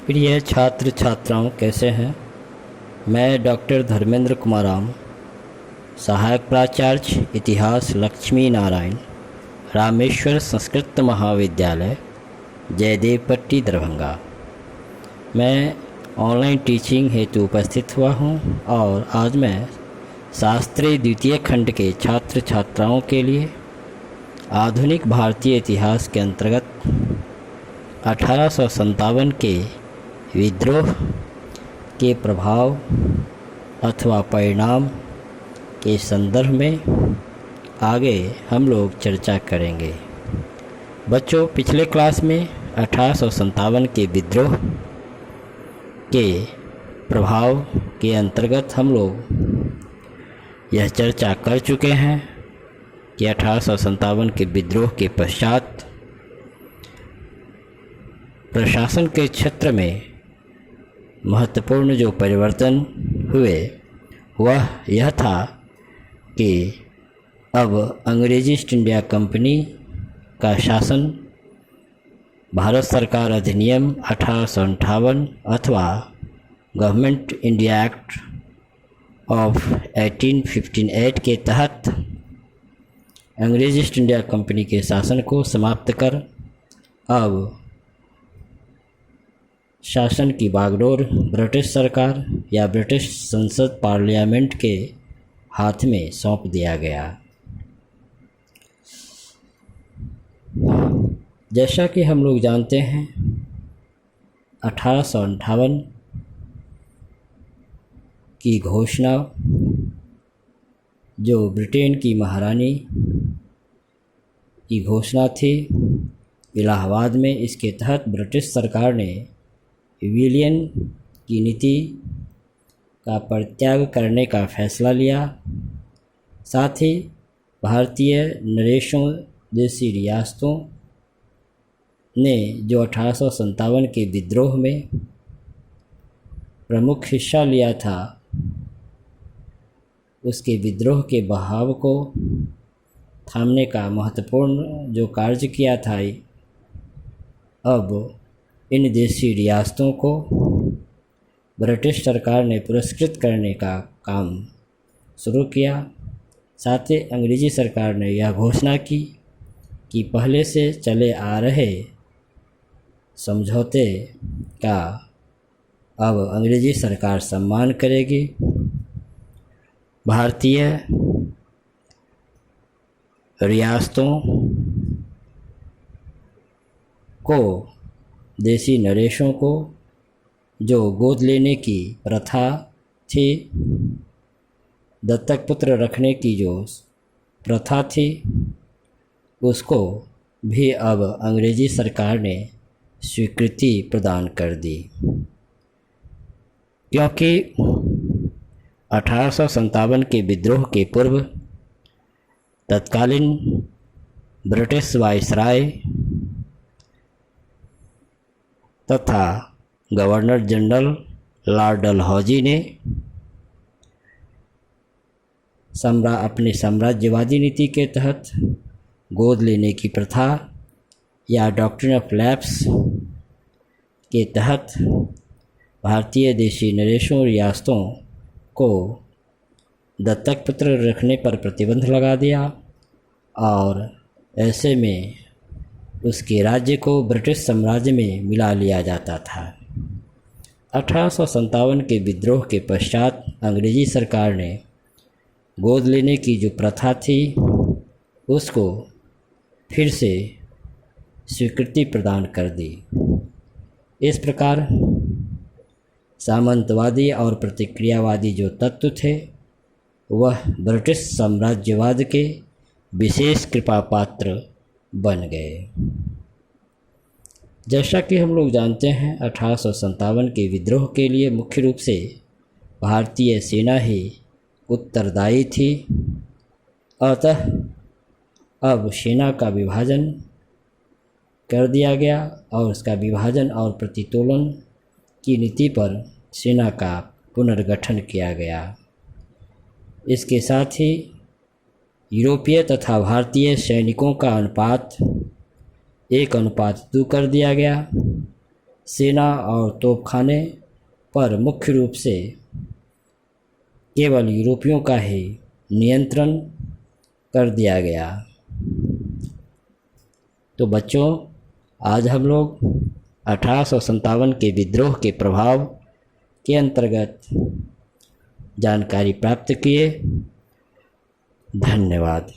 प्रिय छात्र छात्राओं, कैसे हैं। मैं डॉक्टर धर्मेंद्र कुमाराम, सहायक प्राचार्य इतिहास लक्ष्मी नारायण, रामेश्वर संस्कृत महाविद्यालय, जयदेवपट्टी, दरभंगा। मैं ऑनलाइन टीचिंग हेतु उपस्थित हुआ हूं और आज मैं शास्त्री द्वितीय खंड के छात्र छात्राओं के लिए आधुनिक भारतीय इतिहास के अंतर्गत 1857 के विद्रोह के प्रभाव अथवा परिणाम के संदर्भ में आगे हम लोग चर्चा करेंगे। बच्चों, पिछले क्लास में 1857 के विद्रोह के प्रभाव के अंतर्गत हम लोग यह चर्चा कर चुके हैं कि 1857 के विद्रोह के पश्चात प्रशासन के क्षेत्र में महत्वपूर्ण जो परिवर्तन हुए वह यह था कि अब अंग्रेजी ईस्ट इंडिया कंपनी का शासन भारत सरकार अधिनियम 1858 अथवा गवर्नमेंट इंडिया एक्ट ऑफ 1858 के तहत अंग्रेजी ईस्ट इंडिया कंपनी के शासन को समाप्त कर अब शासन की बागडोर ब्रिटिश सरकार या ब्रिटिश संसद पार्लियामेंट के हाथ में सौंप दिया गया। जैसा कि हम लोग जानते हैं, 1858 की घोषणा जो ब्रिटेन की महारानी की घोषणा थी इलाहाबाद में, इसके तहत ब्रिटिश सरकार ने विलियन की नीति का परित्याग करने का फैसला लिया। साथ ही भारतीय नरेशों जैसी रियासतों ने जो 1857 के विद्रोह में प्रमुख हिस्सा लिया था, उसके विद्रोह के बहाव को थामने का महत्वपूर्ण जो कार्य किया था, अब इन देशी रियासतों को ब्रिटिश सरकार ने पुरस्कृत करने का काम शुरू किया। साथ ही अंग्रेजी सरकार ने यह घोषणा की कि पहले से चले आ रहे समझौते का अब अंग्रेजी सरकार सम्मान करेगी। भारतीय रियासतों को, देसी नरेशों को जो गोद लेने की प्रथा थी, दत्तक पुत्र रखने की जो प्रथा थी, उसको भी अब अंग्रेजी सरकार ने स्वीकृति प्रदान कर दी। क्योंकि 1857 के विद्रोह के पूर्व तत्कालीन ब्रिटिश वायसराय तथा गवर्नर जनरल लॉर्ड डलहौजी ने अपनी साम्राज्यवादी नीति के तहत गोद लेने की प्रथा या डॉक्ट्रिन ऑफ लैप्स के तहत भारतीय देशी नरेशों रियासतों को दत्तक पुत्र रखने पर प्रतिबंध लगा दिया और ऐसे में उसके राज्य को ब्रिटिश साम्राज्य में मिला लिया जाता था। 1857 के विद्रोह के पश्चात अंग्रेजी सरकार ने गोद लेने की जो प्रथा थी उसको फिर से स्वीकृति प्रदान कर दी। इस प्रकार सामंतवादी और प्रतिक्रियावादी जो तत्व थे वह ब्रिटिश साम्राज्यवाद के विशेष कृपा पात्र बन गए। जैसा कि हम लोग जानते हैं, 1857 के विद्रोह के लिए मुख्य रूप से भारतीय सेना ही उत्तरदायी थी। अतः अब सेना का विभाजन कर दिया गया और उसका विभाजन और प्रतितोलन की नीति पर सेना का पुनर्गठन किया गया। इसके साथ ही यूरोपीय तथा भारतीय सैनिकों का अनुपात 1:2 कर दिया गया। सेना और तोपखाने पर मुख्य रूप से केवल यूरोपियों का ही नियंत्रण कर दिया गया। तो बच्चों, आज हम लोग 1857 के विद्रोह के प्रभाव के अंतर्गत जानकारी प्राप्त किए। धन्यवाद।